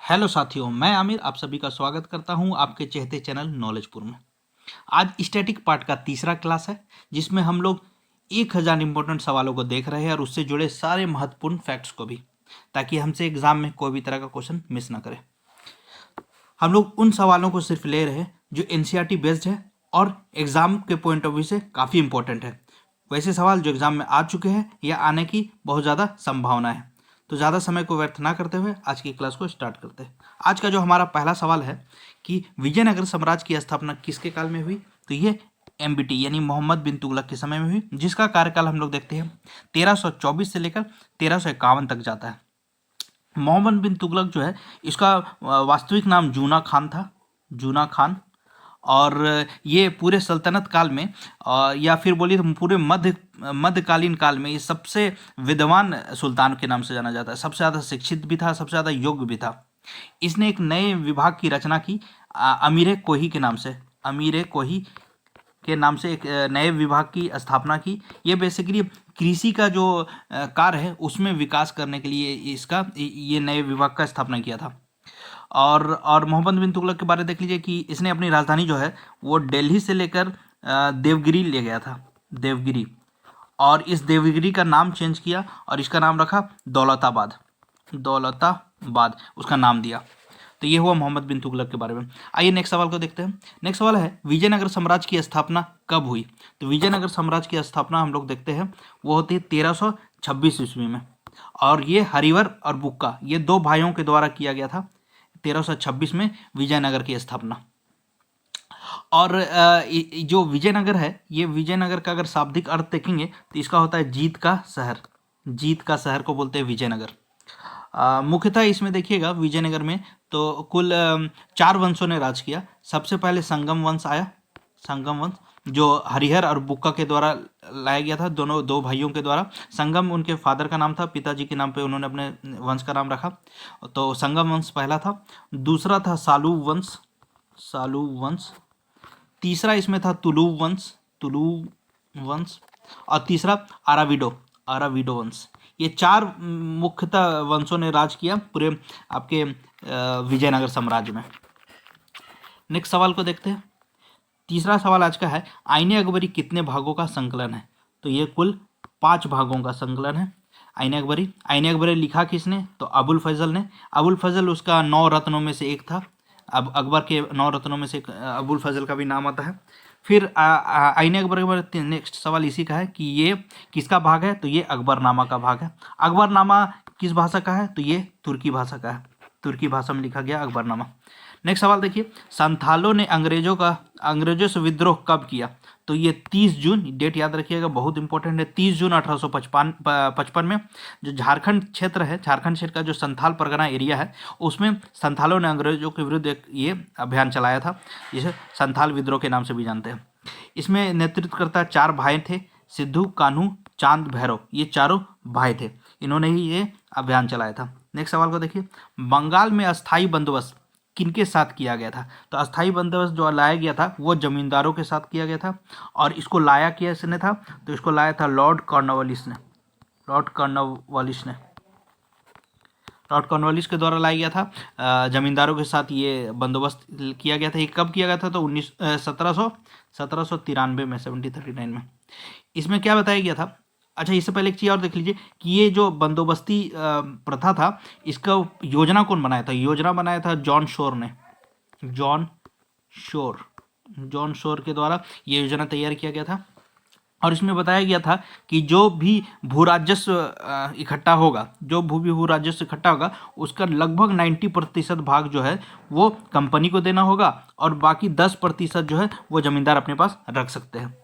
Hello साथियों, मैं आमिर आप सभी का स्वागत करता हूं आपके चहेते चैनल नॉलेजपुर में। आज स्टैटिक पार्ट का तीसरा क्लास है जिसमें हम लोग 1000 इंपॉर्टेंट सवालों को देख रहे हैं और उससे जुड़े सारे महत्वपूर्ण फैक्ट्स को भी, ताकि हमसे एग्जाम में कोई भी तरह का क्वेश्चन मिस ना करे। हम लोग उन सवालों को सिर्फ ले रहे हैं जो एनसीईआरटी बेस्ड है और एग्जाम के पॉइंट ऑफ व्यू से काफ़ी इंपॉर्टेंट है। वैसे सवाल जो एग्जाम में आ चुके हैं या आने की बहुत ज़्यादा संभावना है। तो ज़्यादा समय को व्यर्थ ना करते हुए आज की क्लास को स्टार्ट करते हैं। आज का जो हमारा पहला सवाल है कि विजयनगर साम्राज्य की स्थापना किसके काल में हुई, तो ये एमबीटी यानी मोहम्मद बिन तुगलक के समय में हुई, जिसका कार्यकाल हम लोग देखते हैं 1324 से लेकर 1351 तक जाता है। मोहम्मद बिन तुगलक जो है, इसका वास्तविक नाम जूना खान था, जूना खान। और ये पूरे सल्तनत काल में या फिर बोलिए तो पूरे मध्यकालीन काल में ये सबसे विद्वान सुल्तान के नाम से जाना जाता है। सबसे ज़्यादा शिक्षित भी था, सबसे ज़्यादा योग्य भी था। इसने एक नए विभाग की रचना की अमीर कोही के नाम से, अमीर कोही के नाम से एक नए विभाग की स्थापना की। ये बेसिकली कृषि का जो कार्य है उसमें विकास करने के लिए इसका ये नए विभाग का स्थापना किया था। और मोहम्मद बिन तुगलक के बारे में देख लीजिए कि इसने अपनी राजधानी जो है वो दिल्ली से लेकर देवगिरी ले गया था, देवगिरी। और इस देवगिरी का नाम चेंज किया और इसका नाम रखा दौलताबाद, दौलताबाद उसका नाम दिया। तो ये हुआ मोहम्मद बिन तुगलक के बारे में। आइए नेक्स्ट सवाल को देखते हैं। नेक्स्ट सवाल है विजयनगर साम्राज्य की स्थापना कब हुई। तो विजयनगर साम्राज्य की स्थापना हम लोग देखते हैं वो होती है 1326 ईस्वी में। और ये हरिवर और बुक्का ये दो भाइयों के द्वारा किया गया था 1326 में विजयनगर की स्थापना। और जो विजयनगर है, ये विजयनगर का अगर शाब्दिक अर्थ देखेंगे तो इसका होता है जीत का शहर, जीत का शहर को बोलते हैं विजयनगर। मुख्यतः इसमें देखिएगा विजयनगर में तो कुल 4 वंशों ने राज किया। सबसे पहले संगम वंश आया, संगम वंश जो हरिहर और बुक्का के द्वारा लाया गया था, दोनों दो भाइयों के द्वारा। संगम उनके फादर का नाम था, पिताजी के नाम पे उन्होंने अपने वंश का नाम रखा। तो संगम वंश पहला था। दूसरा था सालू वंश, सालू वंश। तीसरा इसमें था तुलु वंश, तुलु वंश। और तीसरा आराविडो, आराविडो वंश। ये 4 मुख्यतः वंशों ने राज किया पूरे आपके विजयनगर साम्राज्य में। नेक्स्ट सवाल को देखते हैं। तीसरा सवाल आज का है आईने अकबरी कितने भागों का संकलन है। तो ये कुल 5 भागों का संकलन है आईने अकबरी। आईने अकबरी लिखा किसने, तो अबुल फजल ने। अबुल फजल उसका 9 रत्नों में से एक था। अब अकबर के 9 रत्नों में से अबुल फजल का भी नाम आता है। फिर आईने अकबर के बारे में नेक्स्ट सवाल इसी का है कि ये किसका भाग है, तो ये अकबरनामा का भाग है। अकबरनामा किस भाषा का है, तो ये तुर्की भाषा का है, तुर्की भाषा में लिखा गया अकबरनामा। नेक्स्ट सवाल देखिए, संथालों ने अंग्रेजों से विद्रोह कब किया। तो ये 30 जून, डेट याद रखिएगा बहुत इंपॉर्टेंट है, 30 जून 1855 में। जो झारखंड क्षेत्र है, झारखंड क्षेत्र का जो संथाल परगना एरिया है, उसमें संथालों ने अंग्रेजों के विरुद्ध एक ये अभियान चलाया था, जिसे संथाल विद्रोह के नाम से भी जानते हैं। इसमें नेतृत्वकर्ता 4 भाई थे, सिद्धू, कान्हू, चांद, भैरव। ये चारों भाई थे, इन्होंने ही ये अभियान चलाया था। नेक्स्ट सवाल को देखिए, बंगाल में अस्थायी बंदोबस्त किनके साथ किया गया था। तो अस्थायी बंदोबस्त जो लाया गया था वो जमींदारों के साथ किया गया था। और इसको लाया किसने था, तो इसको लाया था लॉर्ड कॉर्नवालिस ने, लॉर्ड कॉर्नवालिस ने, लॉर्ड कॉर्नवालिस के द्वारा लाया गया था। जमींदारों के साथ ये बंदोबस्त किया गया था। ये कब किया गया था, तो 1793 में, 1739 में। इसमें क्या बताया गया था। अच्छा, इससे पहले एक चीज़ और देख लीजिए कि ये जो बंदोबस्ती प्रथा था, इसका योजना कौन बनाया था। योजना बनाया था जॉन शोर ने, जॉन शोर, जॉन शोर के द्वारा ये योजना तैयार किया गया था। और इसमें बताया गया था कि जो भी भू राजस्व इकट्ठा होगा, जो भू राजस्व इकट्ठा होगा, उसका लगभग 90% भाग जो है वो कंपनी को देना होगा और बाकी 10% जो है वो जमींदार अपने पास रख सकते हैं।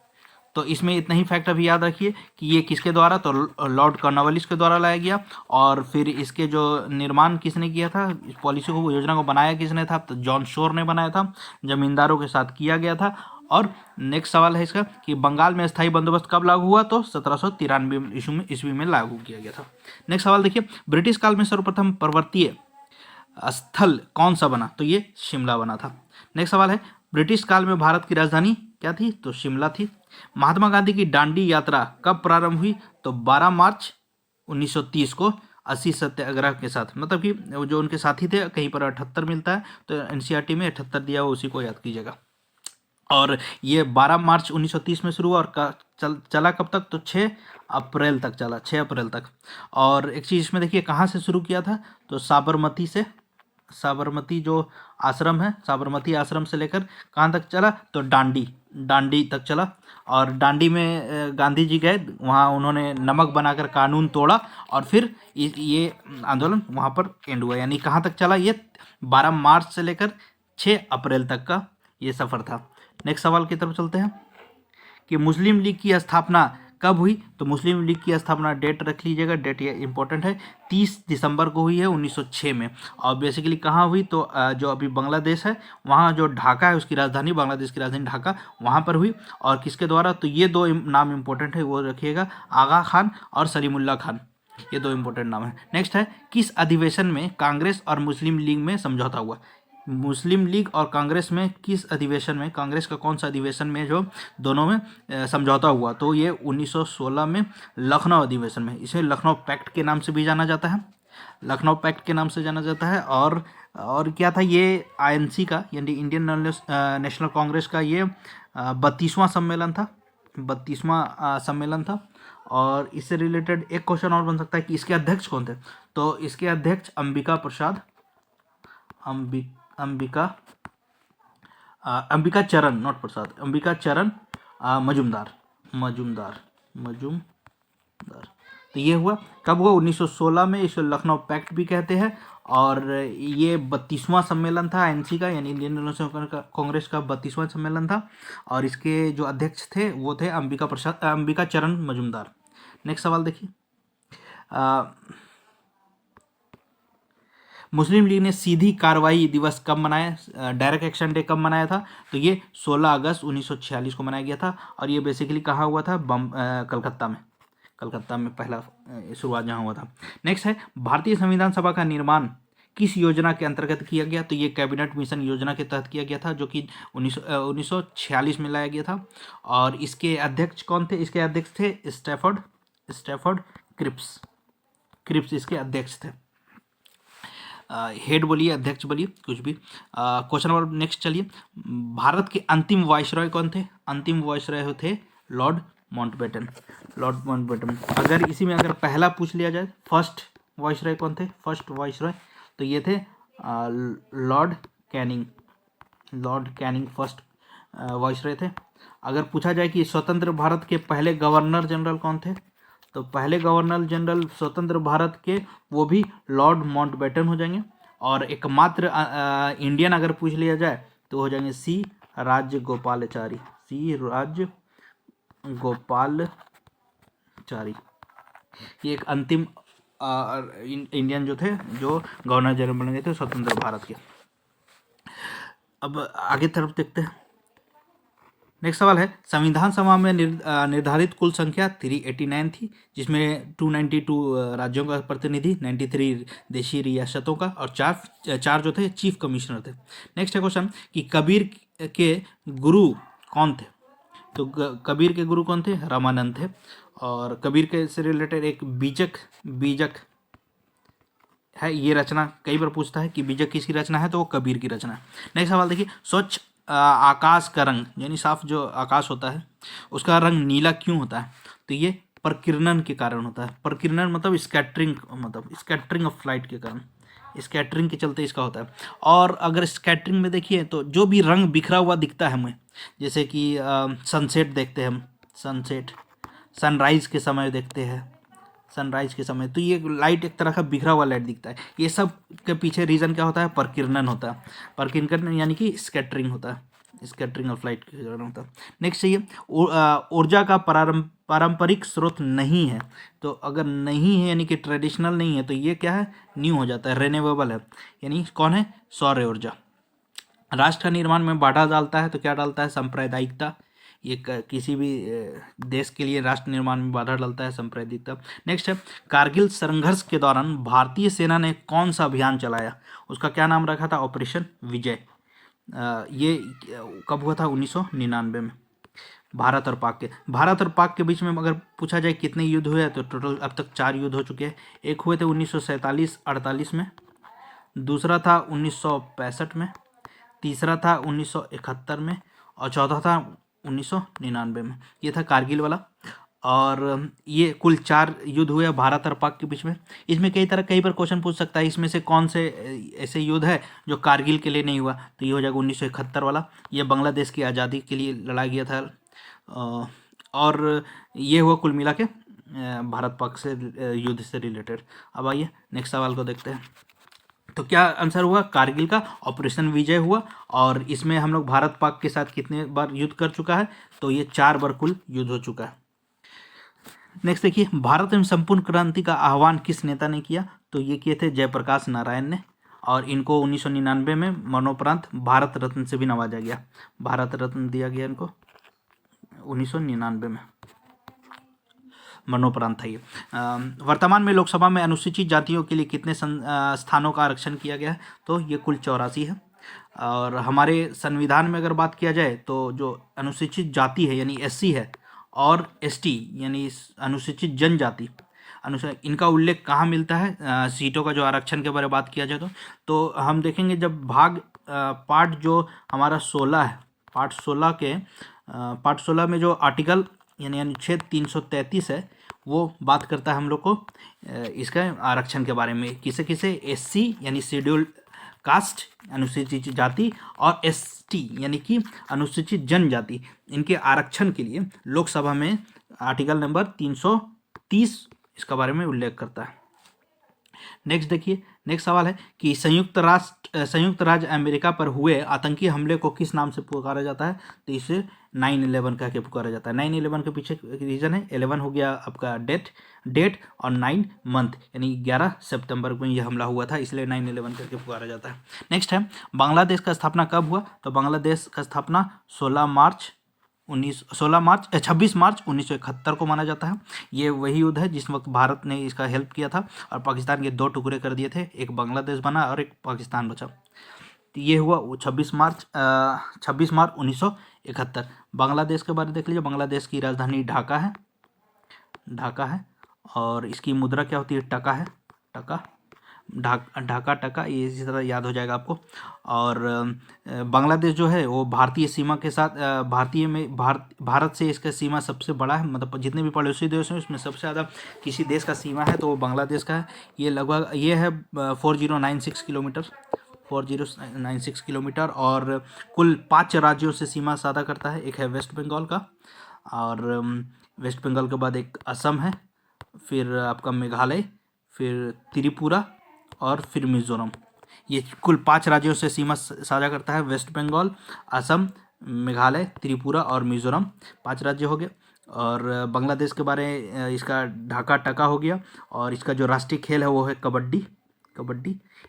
तो इसमें इतना ही फैक्ट अभी याद रखिए कि ये किसके द्वारा, तो लॉर्ड कॉर्नवालिस के द्वारा लाया गया। और फिर इसके जो निर्माण किसने किया था, इस पॉलिसी को, योजना को बनाया किसने था, तो जॉन शोर ने बनाया था, जमींदारों के साथ किया गया था। और नेक्स्ट सवाल है इसका कि बंगाल में स्थायी बंदोबस्त कब लागू हुआ, तो 1793 ईस्वी में लागू किया गया था। नेक्स्ट सवाल देखिए, ब्रिटिश काल में सर्वप्रथम पर्वतीय स्थल कौन सा बना, तो ये शिमला बना था। नेक्स्ट सवाल है, ब्रिटिश काल में भारत की राजधानी क्या थी, तो शिमला थी। महात्मा गांधी की दांडी यात्रा कब प्रारंभ हुई, तो 12 मार्च 1930 को 80 सत्याग्रह के साथ, मतलब कि जो उनके साथी थे, कहीं पर 78 मिलता है, तो एनसीईआरटी में 78 दिया हुआ, उसी को याद कीजिएगा। और ये 12 मार्च 1930 में शुरू हुआ और चला कब तक, तो 6 अप्रैल तक चला, 6 अप्रैल तक। और एक चीज़ इसमें देखिए कहाँ से शुरू किया था, तो साबरमती से, साबरमती जो आश्रम है, साबरमती आश्रम से लेकर कहाँ तक चला, तो डांडी, डांडी तक चला। और डांडी में गांधी जी गए, वहाँ उन्होंने नमक बनाकर कानून तोड़ा और फिर ये आंदोलन वहाँ पर एंड हुआ। यानी कहाँ तक चला, ये 12 मार्च से लेकर 6 अप्रैल तक का ये सफ़र था। नेक्स्ट सवाल की तरफ चलते हैं कि मुस्लिम लीग की स्थापना कब हुई, तो मुस्लिम लीग की स्थापना डेट रख लीजिएगा, डेट ये इंपॉर्टेंट है, 30 दिसंबर को हुई है 1906 में। और बेसिकली कहाँ हुई, तो जो अभी बांग्लादेश है, वहाँ जो ढाका है उसकी राजधानी, बांग्लादेश की राजधानी ढाका, वहाँ पर हुई। और किसके द्वारा, तो ये दो नाम इंपॉर्टेंट है, वो रखिएगा, आगा खान और सलीमुल्लाह खान, ये दो इंपॉर्टेंट नाम है। नेक्स्ट है, किस अधिवेशन में कांग्रेस और मुस्लिम लीग में समझौता हुआ, मुस्लिम लीग और कांग्रेस में किस अधिवेशन में, कांग्रेस का कौन सा अधिवेशन में जो दोनों में समझौता हुआ, तो ये 1916 में लखनऊ अधिवेशन में। इसे लखनऊ पैक्ट के नाम से भी जाना जाता है, लखनऊ पैक्ट के नाम से जाना जाता है। और क्या था, ये आईएनसी का यानी इंडियन नेशनल कांग्रेस का ये 32वां सम्मेलन था, 32वां सम्मेलन था। और इससे रिलेटेड एक क्वेश्चन और बन सकता है कि इसके अध्यक्ष कौन थे, तो इसके अध्यक्ष अंबिका प्रसाद, अंबिका चरण, नॉट प्रसाद, अंबिका चरण मजुमदार, तो ये हुआ कब हुआ, 1916 में। इसे लखनऊ पैक्ट भी कहते हैं। और ये 32वां सम्मेलन था आईएनसी का, यानी इंडियन नेशनल कांग्रेस का 32वां सम्मेलन था। और इसके जो अध्यक्ष थे वो थे अंबिका चरण मजुमदार। नेक्स्ट सवाल देखिए, मुस्लिम लीग ने सीधी कार्रवाई दिवस कब मनाया, डायरेक्ट एक्शन डे कब मनाया था, तो ये 16 अगस्त 1946 को मनाया गया था। और ये बेसिकली कहाँ हुआ था, कलकत्ता में, कलकत्ता में पहला शुरुआत जहाँ हुआ था। नेक्स्ट है, भारतीय संविधान सभा का निर्माण किस योजना के अंतर्गत किया गया, तो ये कैबिनेट मिशन योजना के तहत किया गया था, जो कि 1946 में लाया गया था। और इसके अध्यक्ष कौन थे, इसके अध्यक्ष थे स्टैफोर्ड क्रिप्स इसके अध्यक्ष थे। हेड बोलिए, अध्यक्ष बोलिए, कुछ भी। क्वेश्चन नंबर नेक्स्ट चलिए, भारत के अंतिम वायसरॉय कौन थे, अंतिम वायसरॉय थे लॉर्ड माउंटबेटन। अगर इसी में अगर पहला पूछ लिया जाए, फर्स्ट वायसरॉय कौन थे, फर्स्ट वायसरॉय, तो ये थे लॉर्ड कैनिंग फर्स्ट वायसरॉय थे। अगर पूछा जाए कि स्वतंत्र भारत के पहले गवर्नर जनरल कौन थे, तो पहले गवर्नर जनरल स्वतंत्र भारत के वो भी लॉर्ड माउंटबेटन हो जाएंगे। और एकमात्र इंडियन अगर पूछ लिया जाए तो हो जाएंगे सी राजगोपालाचारी, ये एक अंतिम इंडियन जो थे, जो गवर्नर जनरल बन गए थे स्वतंत्र भारत के। अब आगे तरफ देखते हैं। नेक्स्ट सवाल है, संविधान सभा में निर्धारित कुल संख्या 389 थी, जिसमें 292 राज्यों का प्रतिनिधि, 93 देशी रियासतों का, और चार जो थे चीफ कमिश्नर थे। नेक्स्ट है क्वेश्चन कि कबीर के गुरु कौन थे, तो कबीर के गुरु कौन थे, रामानंद थे। और कबीर के से रिलेटेड एक बीजक है, ये रचना कई बार पूछता है कि बीजक किसकी रचना है, तो वो कबीर की रचना है। नेक्स्ट सवाल देखिए, स्वच्छ आकाश का रंग, यानी साफ जो आकाश होता है उसका रंग नीला क्यों होता है, तो ये प्रकीर्णन के कारण होता है। प्रकीर्णन मतलब स्कैटरिंग ऑफ लाइट के कारण, स्कैटरिंग के चलते इसका होता है। और अगर स्कैटरिंग में देखिए तो जो भी रंग बिखरा हुआ दिखता है हमें, जैसे कि सनसेट देखते हैं हम, सनराइज के समय देखते हैं, तो ये लाइट एक तरह का बिखरा हुआ लाइट दिखता है। ये सब के पीछे रीज़न क्या होता है, प्रकीर्णन होता है। प्रकीर्णन यानी कि स्कैटरिंग होता है, स्कैटरिंग ऑफ लाइट के कारण होता है। नेक्स्ट चाहिए, ऊर्जा का पारंपरिक स्रोत नहीं है, तो अगर नहीं है यानी कि ट्रेडिशनल नहीं है, तो ये क्या है, न्यू हो जाता है, रिन्यूएबल है, यानी कौन है, सौर ऊर्जा। राष्ट्र का निर्माण में बाधा डालता है, तो क्या डालता है, सांप्रदायिकता। ये किसी भी देश के लिए राष्ट्र निर्माण में बाधा डालता है, सांप्रदायिकता। नेक्स्ट है, कारगिल संघर्ष के दौरान भारतीय सेना ने कौन सा अभियान चलाया, उसका क्या नाम रखा था, ऑपरेशन विजय। ये कब हुआ था, 1999 में। भारत और पाक के बीच में अगर पूछा जाए कितने युद्ध हुए हैं तो टोटल अब तक 4 युद्ध हो चुके हैं। एक हुए थे 1947-48 में, दूसरा था 1965 में, तीसरा था 1971 में और चौथा था 1999 में। ये था कारगिल वाला। और ये कुल 4 युद्ध हुए हैं भारत और पाक के बीच में। इसमें कई बार क्वेश्चन पूछ सकता है इसमें से कौन से ऐसे युद्ध है जो कारगिल के लिए नहीं हुआ, तो ये हो जाएगा 1971 वाला। ये बांग्लादेश की आज़ादी के लिए लड़ा गया था। और ये हुआ कुल मिला के भारत पाक से युद्ध से रिलेटेड। अब आइए नेक्स्ट सवाल को देखते हैं। तो क्या आंसर हुआ, कारगिल का ऑपरेशन विजय हुआ। और इसमें हम लोग भारत पाक के साथ कितने बार युद्ध कर चुका है, तो ये 4 बार कुल युद्ध हो चुका है। नेक्स्ट देखिए, भारत में संपूर्ण क्रांति का आह्वान किस नेता ने किया, तो ये किए थे जयप्रकाश नारायण ने। और इनको 1999 में मरणोपरांत भारत रत्न से भी नवाजा गया, भारत रत्न दिया गया इनको 1999 में, मरणोपरांत था ये। वर्तमान में लोकसभा में अनुसूचित जातियों के लिए कितने स्थानों का आरक्षण किया गया है, तो ये कुल 84 है। और हमारे संविधान में अगर बात किया जाए तो जो अनुसूचित जाति है यानी SC है और ST यानी अनुसूचित जनजाति, इनका उल्लेख कहाँ मिलता है, सीटों का जो आरक्षण के बारे में बात किया जाए तो हम देखेंगे जब पार्ट जो हमारा 16 है, पार्ट 16 में जो आर्टिकल यानी अनुच्छेद 333 है वो बात करता है हम लोग को इसका आरक्षण के बारे में। किसे SC यानी शेड्यूल्ड कास्ट अनुसूचित जाति और ST यानी कि अनुसूचित जनजाति, इनके आरक्षण के लिए लोकसभा में आर्टिकल नंबर 330 इसका बारे में उल्लेख करता है। नेक्स्ट देखिए, नेक्स्ट सवाल है कि संयुक्त राज्य अमेरिका पर हुए आतंकी हमले को किस नाम से पुकारा जाता है, तो इसे 9/11 कह के पुकारा जाता है। 9/11 के पीछे रीज़न है, 11 हो गया आपका डेट और 9 मंथ यानी 11 सितंबर को यह हमला हुआ था, इसलिए 9/11 करके पुकारा जाता है। नेक्स्ट है, बांग्लादेश का स्थापना कब हुआ, तो बांग्लादेश का स्थापना 26 मार्च 1971 को माना जाता है। ये वही युद्ध है जिस वक्त भारत ने इसका हेल्प किया था और पाकिस्तान के 2 टुकड़े कर दिए थे, एक बांग्लादेश बना और एक पाकिस्तान बचा। तो ये हुआ 26 मार्च 1971। बांग्लादेश के बारे में देख लीजिए, बांग्लादेश की राजधानी ढाका है और इसकी मुद्रा क्या होती है, टका है, ढाका टका, ये इसी तरह याद हो जाएगा आपको। और बांग्लादेश जो है वो भारतीय सीमा के साथ भारत से इसका सीमा सबसे बड़ा है, मतलब जितने भी पड़ोसी देश हैं उसमें सबसे ज़्यादा किसी देश का सीमा है तो वो बांग्लादेश का है। ये लगभग ये है 4096 किलोमीटर और कुल 5 राज्यों से सीमा साझा करता है। एक है वेस्ट बंगाल का, और वेस्ट बंगाल के बाद एक असम है, फिर आपका मेघालय, फिर त्रिपुरा और फिर मिजोरम। ये कुल 5 राज्यों से सीमा साझा करता है, वेस्ट बंगाल, असम, मेघालय, त्रिपुरा और मिजोरम, 5 राज्य हो गए। और बांग्लादेश के बारे इसका ढाका टका हो गया। और इसका जो राष्ट्रीय खेल है वो है कबड्डी।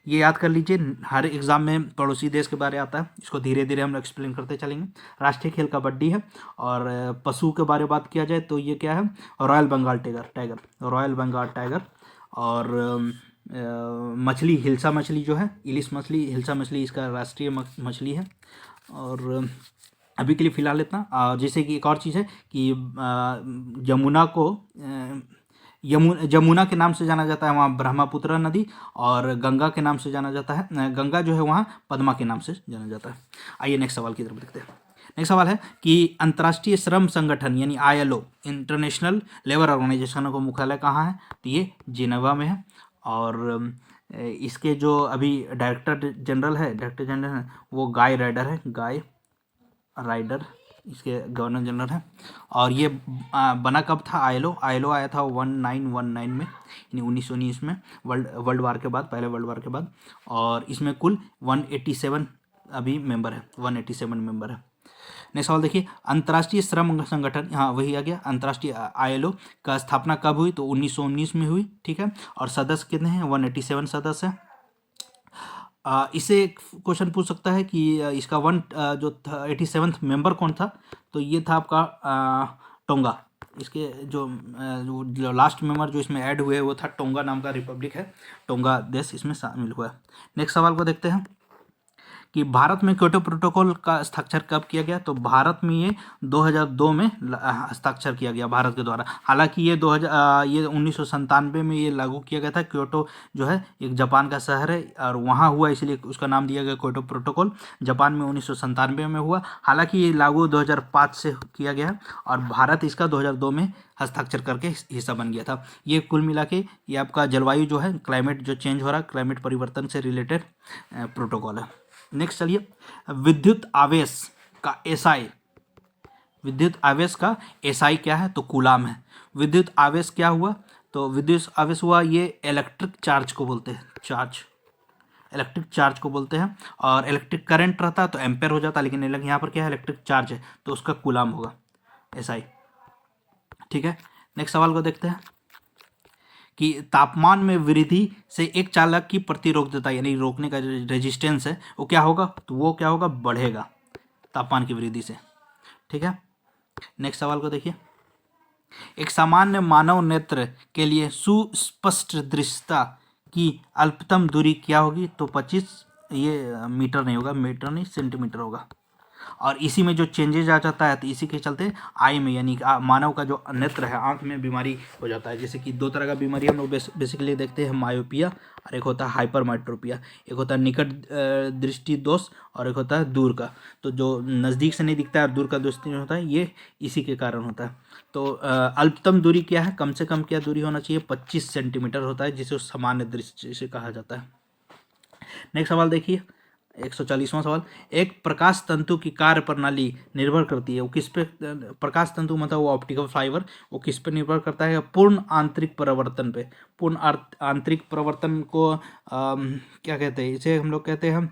ये याद कर लीजिए, हर एग्जाम में पड़ोसी देश के बारे आता है, इसको धीरे धीरे हम एक्सप्लेन करते चलेंगे। राष्ट्रीय खेल कबड्डी है। और पशु के बारे में बात किया जाए तो ये क्या है, रॉयल बंगाल टाइगर। और मछली हिल्सा मछली जो है, इलिस मछली, हिल्सा मछली इसका राष्ट्रीय मछली है। और अभी के लिए फ़िलहाल इतना। जैसे कि एक और चीज़ है कि जमुना के नाम से जाना जाता है वहाँ ब्रह्मपुत्र नदी, और गंगा के नाम से जाना जाता है, गंगा जो है वहाँ पद्मा के नाम से जाना जाता है। आइए नेक्स्ट सवाल की तरफ देखते हैं। नेक्स्ट सवाल है कि अंतर्राष्ट्रीय श्रम संगठन यानी ILO इंटरनेशनल लेबर ऑर्गेनाइजेशन का मुख्यालय कहाँ है, तो ये जिनेवा में है। और इसके जो अभी डायरेक्टर जनरल है वो गाय राइडर इसके गवर्नर जनरल हैं। और ये बना कब था, ILO आया था 1919 में, यानी 1919 में, वर्ल्ड वार के बाद, पहले वर्ल्ड वार के बाद। और इसमें कुल 187 अभी मेंबर है, 187 मेंबर है। नेक्स्ट सवाल देखिए, अंतर्राष्ट्रीय श्रम संगठन, हाँ वही आ गया, अंतर्राष्ट्रीय ILO का स्थापना कब हुई, तो 1919 में हुई, ठीक है। और सदस्य कितने हैं, 187 सदस्य हैं। इससे क्वेश्चन पूछ सकता है कि इसका 87th मेंबर कौन था, तो ये था आपका टोंगा। इसके जो लास्ट मेंबर जो इसमें ऐड हुए वो था टोंगा नाम का रिपब्लिक है, टोंगा देश इसमें शामिल हुआ है। नेक्स्ट सवाल को देखते हैं कि भारत में क्योटो प्रोटोकॉल का हस्ताक्षर कब किया गया, तो भारत में ये 2002 में हस्ताक्षर किया गया भारत के द्वारा। हालांकि ये 1997 में ये लागू किया गया था। क्योटो जो है एक जापान का शहर है और वहाँ हुआ, इसलिए उसका नाम दिया गया क्योटो प्रोटोकॉल। जापान में 1997 में हुआ। हालांकि ये लागू 2005 से किया गया और भारत इसका 2002 में हस्ताक्षर करके हिस्सा बन गया था। ये कुल मिला के ये आपका जलवायु जो है, क्लाइमेट जो चेंज हो रहा है, क्लाइमेट परिवर्तन से रिलेटेड प्रोटोकॉल है। नेक्स्ट चलिए, विद्युत आवेश का एसआई। विद्युत आवेश का एसआई क्या है, तो कूलाम है। विद्युत आवेश क्या हुआ, तो विद्युत आवेश हुआ ये इलेक्ट्रिक चार्ज को बोलते हैं, इलेक्ट्रिक चार्ज को बोलते हैं। और इलेक्ट्रिक करंट रहता तो एम्पेयर हो जाता, लेकिन यहाँ पर क्या है, इलेक्ट्रिक चार्ज है तो उसका कूलाम होगा एसआई। ठीक है, नेक्स्ट सवाल को देखते हैं कि तापमान में वृद्धि से एक चालक की प्रतिरोधकता यानी रोकने का रेजिस्टेंस है वो क्या होगा, तो वो क्या होगा, बढ़ेगा तापमान की वृद्धि से। ठीक है, नेक्स्ट सवाल को देखिए, एक सामान्य मानव नेत्र के लिए सुस्पष्ट दृश्यता की अल्पतम दूरी क्या होगी, तो 25, ये मीटर नहीं होगा, मीटर नहीं सेंटीमीटर होगा। और इसी में जो चेंजेज आ जाता है तो इसी के चलते आई में यानी मानव का जो नेत्र है, आंख में बीमारी हो जाता है। जैसे कि दो तरह का बीमारी हम लोग बेसिकली देखते हैं, मायोपिया और एक होता है हाइपरमेट्रोपिया। एक होता है निकट दृष्टि दोष और एक होता है दूर का। तो जो नज़दीक से नहीं दिखता है और दूर का दृष्टि होता है, ये इसी के कारण होता है। तो अल्पतम दूरी क्या है, कम से कम क्या दूरी होना चाहिए, 25 सेंटीमीटर होता है, जिसे सामान्य दृष्टि से कहा जाता है। नेक्स्ट सवाल देखिए, 140वां सवाल, एक प्रकाश तंतु की कार्य प्रणाली निर्भर करती है, वो किस पे, प्रकाश तंतु मतलब वो ऑप्टिकल फाइबर, वो किस पे निर्भर करता है, पूर्ण आंतरिक परिवर्तन पे। पूर्ण आंतरिक परिवर्तन को क्या कहते हैं, इसे हम लोग कहते हैं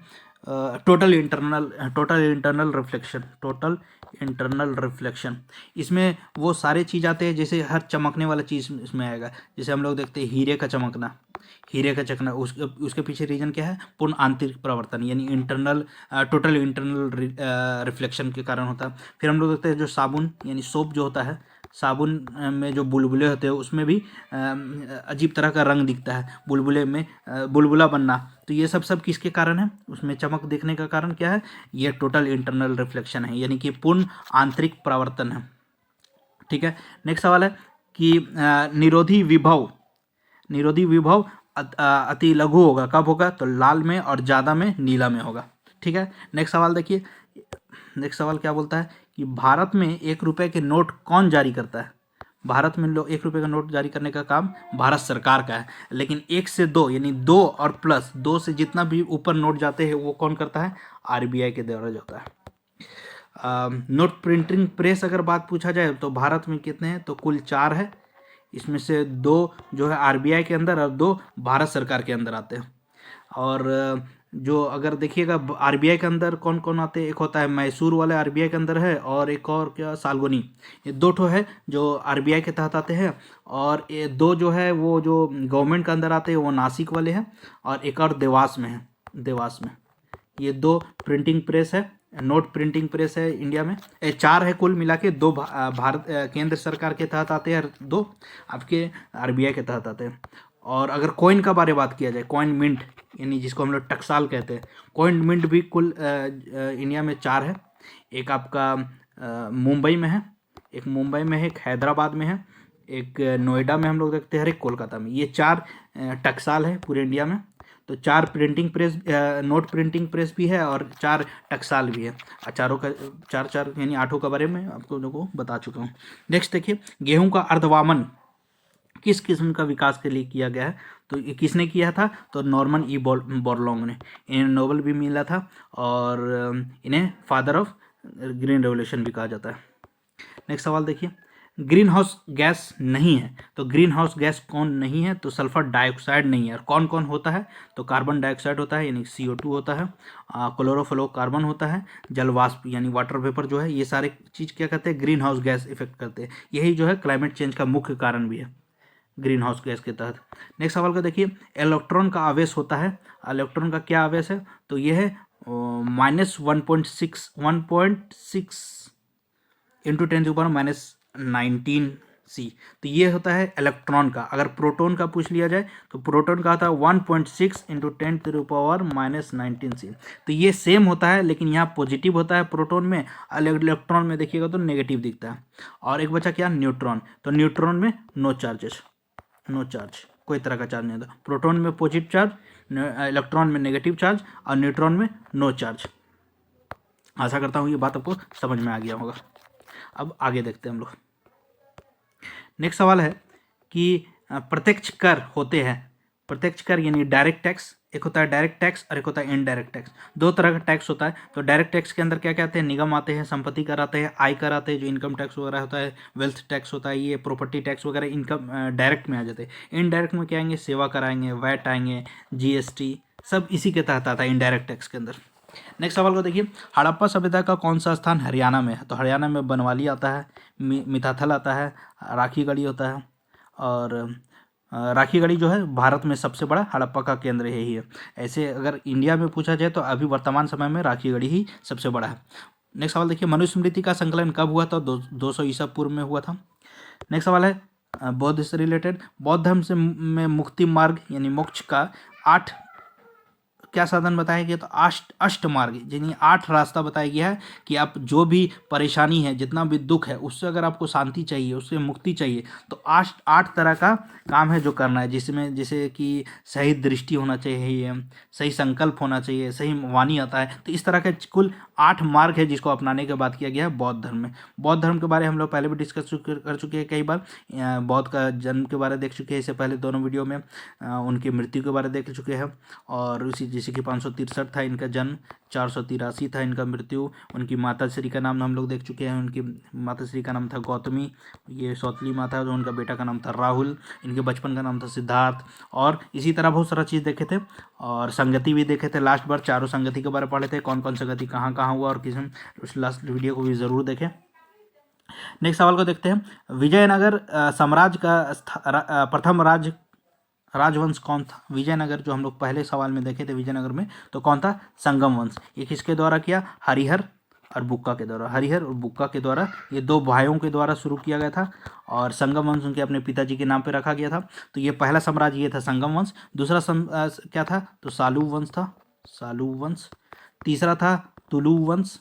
टोटल इंटरनल रिफ्लेक्शन। इसमें वो सारे चीज़ आते हैं, जैसे हर चमकने वाला चीज़ इसमें आएगा। जैसे हम लोग देखते हैं हीरे का चमकना, उसके पीछे रीजन क्या है, पूर्ण आंतरिक परिवर्तन यानी टोटल इंटरनल रिफ्लेक्शन के कारण होता है। फिर हम लोग देखते हैं जो साबुन यानी सोप जो होता है, साबुन में जो बुलबुले होते हैं उसमें भी अजीब तरह का रंग दिखता है, बुलबुले में बुलबुला बनना। तो ये सब किसके कारण है, उसमें चमक दिखने का कारण क्या है, ये टोटल इंटरनल रिफ्लेक्शन है, यानी कि पूर्ण आंतरिक परावर्तन है। ठीक है, नेक्स्ट सवाल है कि निरोधी विभव अति लघु होगा, कब होगा, तो लाल में और ज़्यादा में नीला में होगा। ठीक है, नेक्स्ट सवाल देखिए, नेक्स्ट सवाल क्या बोलता है कि भारत में 1 रुपये के नोट कौन जारी करता है। भारत में लोग 1 रुपये का नोट जारी करने का काम भारत सरकार का है, लेकिन 1 से 2 यानी 2 और प्लस 2 से जितना भी ऊपर नोट जाते हैं वो कौन करता है, आरबीआई के द्वारा जाता है। नोट प्रिंटिंग प्रेस अगर बात पूछा जाए तो भारत में कितने हैं, तो कुल 4 है। इसमें से 2 जो है आरबीआई के अंदर और 2 भारत सरकार के अंदर आते हैं। और जो अगर देखिएगा आरबीआई के अंदर कौन कौन आते हैं, एक होता है मैसूर वाले आरबीआई के अंदर है, और एक और क्या साल्गोनी, ये 2 ठो है जो आरबीआई के तहत आते हैं। और ये 2 जो है वो जो गवर्नमेंट के अंदर आते हैं वो नासिक वाले हैं, और एक और देवास में है, देवास में। ये 2 प्रिंटिंग प्रेस है, नोट प्रिंटिंग प्रेस है इंडिया में। 4 है कुल मिला के, 2 भारत केंद्र सरकार के तहत आते हैं, 2 आपके आरबीआई के तहत आते हैं। और अगर कॉइन का बारे बात किया जाए, कॉइन मिंट यानी जिसको हम लोग टकसाल कहते हैं, कॉइन मिंट भी कुल इंडिया में 4 है। एक आपका मुंबई में है, एक मुंबई में है, एक हैदराबाद में है, एक नोएडा में हम लोग देखते हैं, एक कोलकाता में। ये 4 टकसाल है पूरे इंडिया में। तो 4 printing press, note printing press भी है और 4 टकसाल भी है। चारों का 4 यानी 8 का बारे में आपको लोगों को बता चुका हूँ। नेक्स्ट देखिए, गेहूं का अर्धवामन किस किस्म का विकास के लिए किया गया है, तो ये किसने किया था, तो नॉर्मन ई बोरलॉन्ग ने। इन्हें नोबेल भी मिला था और इन्हें फादर ऑफ ग्रीन रेवोल्यूशन भी कहा जाता है। नेक्स्ट सवाल देखिए, ग्रीन हाउस गैस नहीं है, तो ग्रीन हाउस गैस कौन नहीं है, तो सल्फर डाइऑक्साइड नहीं है। और कौन कौन होता है, तो कार्बन डाइऑक्साइड होता है यानी CO2 होता है, क्लोरोफ्लोरोकार्बन होता है, जलवाष्प यानी वाटर वेपर जो है, ये सारे चीज़ क्या कहते हैं, ग्रीन हाउस गैस इफेक्ट करते हैं। यही जो है क्लाइमेट चेंज का मुख्य कारण भी है ग्रीन हाउस गैस के तहत। नेक्स्ट सवाल का देखिए, इलेक्ट्रॉन का आवेश होता है, इलेक्ट्रॉन का क्या आवेश है, तो यह है -1.6 × 10⁻19 सी। तो ये होता है इलेक्ट्रॉन का। अगर प्रोटॉन का पूछ लिया जाए तो प्रोटॉन का होता है 1.6 इंटू 10⁻⁻19 सी। तो ये सेम होता है, लेकिन यहाँ पॉजिटिव होता है प्रोटॉन में, इलेक्ट्रॉन में देखिएगा तो नेगेटिव दिखता है। और एक बचा क्या, न्यूट्रॉन। तो न्यूट्रॉन में नो चार्जेस, नो चार्ज, कोई तरह का चार्ज नहीं होता। प्रोटॉन में पॉजिटिव चार्ज, इलेक्ट्रॉन में नेगेटिव चार्ज और न्यूट्रॉन में नो चार्ज। आशा करता हूँ ये बात आपको समझ में आ गया होगा। अब आगे देखते हैं हम लोग। नेक्स्ट सवाल है कि प्रत्यक्ष कर होते हैं, प्रत्यक्ष कर यानी डायरेक्ट टैक्स, एक होता है डायरेक्ट टैक्स और एक होता है इनडायरेक्ट टैक्स। दो तरह का टैक्स होता है। तो डायरेक्ट टैक्स के अंदर क्या क्या आते हैं, निगम आते हैं, संपत्ति कर आते हैं, आय कर आते हैं जो इनकम टैक्स वगैरह होता है, वेल्थ टैक्स होता है, ये प्रॉपर्टी टैक्स वगैरह इनकम डायरेक्ट में आ जाते हैं। इनडायरेक्ट में क्या आएंगे, सेवा कर आएंगे, वैट आएंगे, जीएसटी, सब इसी के तहत आता है इनडायरेक्ट टैक्स के अंदर। नेक्स्ट सवाल को देखिए, हड़प्पा सभ्यता का कौन सा स्थान हरियाणा में है। तो हरियाणा में बनवाली आता है, मिताथल आता है, राखीगढ़ी होता है। और राखीगढ़ी जो है भारत में सबसे बड़ा हड़प्पा का केंद्र यही है। ऐसे अगर इंडिया में पूछा जाए तो अभी वर्तमान समय में राखीगढ़ी ही सबसे बड़ा है। नेक्स्ट सवाल देखिए, मनुस्मृति का संकलन कब हुआ था। 200 ईसा पूर्व में हुआ था। नेक्स्ट सवाल है बौद्ध से रिलेटेड, बौद्ध धर्म से में मुक्ति मार्ग यानी मोक्ष का 8 क्या साधन बताया गया। तो अष्ट मार्ग यानी 8 रास्ता बताया गया है कि आप जो भी परेशानी है, जितना भी दुख है, उससे अगर आपको शांति चाहिए, उससे मुक्ति चाहिए, तो 8 तरह का काम है जो करना है, जिसमें जैसे कि सही दृष्टि होना चाहिए, सही संकल्प होना चाहिए, सही वाणी आता है। तो इस तरह के कुल 8 मार्ग है जिसको अपनाने के बाद किया गया है बौद्ध धर्म में। बौद्ध धर्म के बारे में हम लोग पहले भी डिस्कस कर चुके हैं कई बार। बौद्ध का जन्म के बारे में देख चुके हैं इससे पहले दोनों वीडियो में, उनकी मृत्यु के बारे में देख चुके हैं। और उसी जैसे कि 563 था इनका जन्म, 483 था इनका मृत्यु। उनकी माता श्री का नाम हम लोग देख चुके हैं, उनकी माता श्री का नाम था गौतमी, ये सौतली माता, जो उनका बेटा का नाम था राहुल, इनके बचपन का नाम था सिद्धार्थ। और इसी तरह बहुत सारा चीज़ देखे थे और संगति भी देखे थे। लास्ट बार चारों संगति के बारे में पढ़े थे, कौन कौन संगति कहाँ कहाँ हुआ और किस, उस लास्ट वीडियो को भी ज़रूर देखें। नेक्स्ट सवाल को देखते हैं, विजयनगर साम्राज्य का प्रथम राजवंश कौन था। विजयनगर जो हम लोग पहले सवाल में देखे थे विजयनगर में, तो कौन था, संगम वंश। ये किसके द्वारा किया, हरिहर और बुक्का के द्वारा। हरिहर और बुक्का के द्वारा, ये 2 भाइयों के द्वारा शुरू किया गया था। और संगम वंश उनके अपने पिताजी के नाम पे रखा गया था। तो ये पहला साम्राज्य ये था संगम वंश। दूसरा क्या था, तो सालू वंश था, सालू वंश। तीसरा था तुलु वंश,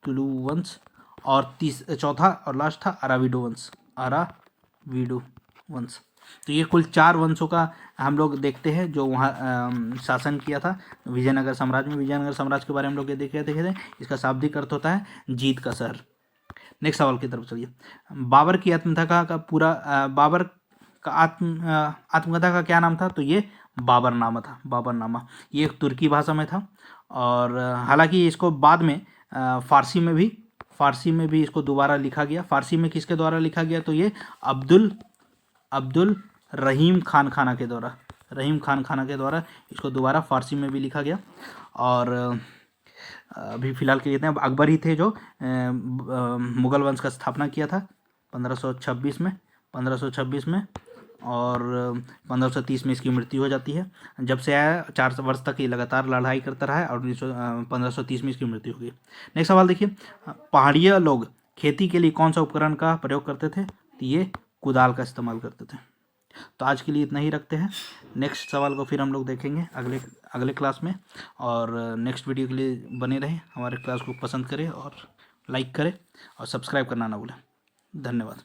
तुलु वंश। और चौथा और लास्ट था अराविडो वंश, अराविडो वंश। तो ये कुल 4 वंशों का हम लोग देखते हैं जो वहाँ शासन किया था विजयनगर साम्राज्य में। विजयनगर साम्राज्य के बारे में हम लोग ये देखे थे। इसका शाब्दिक अर्थ होता है जीत का शहर। नेक्स्ट सवाल की तरफ चलिए, बाबर की आत्मकथा का पूरा बाबर का आत्मकथा का क्या नाम था। तो ये बाबरनामा था, बाबरनामा। ये एक तुर्की भाषा में था। और हालांकि इसको बाद में फारसी में भी इसको दोबारा लिखा गया। फारसी में किसके द्वारा लिखा गया, तो ये अब्दुल रहीम खान खाना के द्वारा इसको दोबारा फारसी में भी लिखा गया। और अभी फ़िलहाल के लिए अकबर ही थे जो मुग़ल वंश का स्थापना किया था 1526 में। और 1530 में इसकी मृत्यु हो जाती है। जब से आया 4 वर्ष तक ये लगातार लड़ाई करता रहा और 1530 में इसकी मृत्यु हो गई। नेक्स्ट सवाल देखिए, पहाड़िया लोग खेती के लिए कौन सा उपकरण का प्रयोग करते थे। तो ये कुदाल का इस्तेमाल करते थे। तो आज के लिए इतना ही रखते हैं। नेक्स्ट सवाल को फिर हम लोग देखेंगे अगले क्लास में। और नेक्स्ट वीडियो के लिए बने रहें, हमारे क्लास को पसंद करें और लाइक करें और सब्सक्राइब करना ना भूलें। धन्यवाद।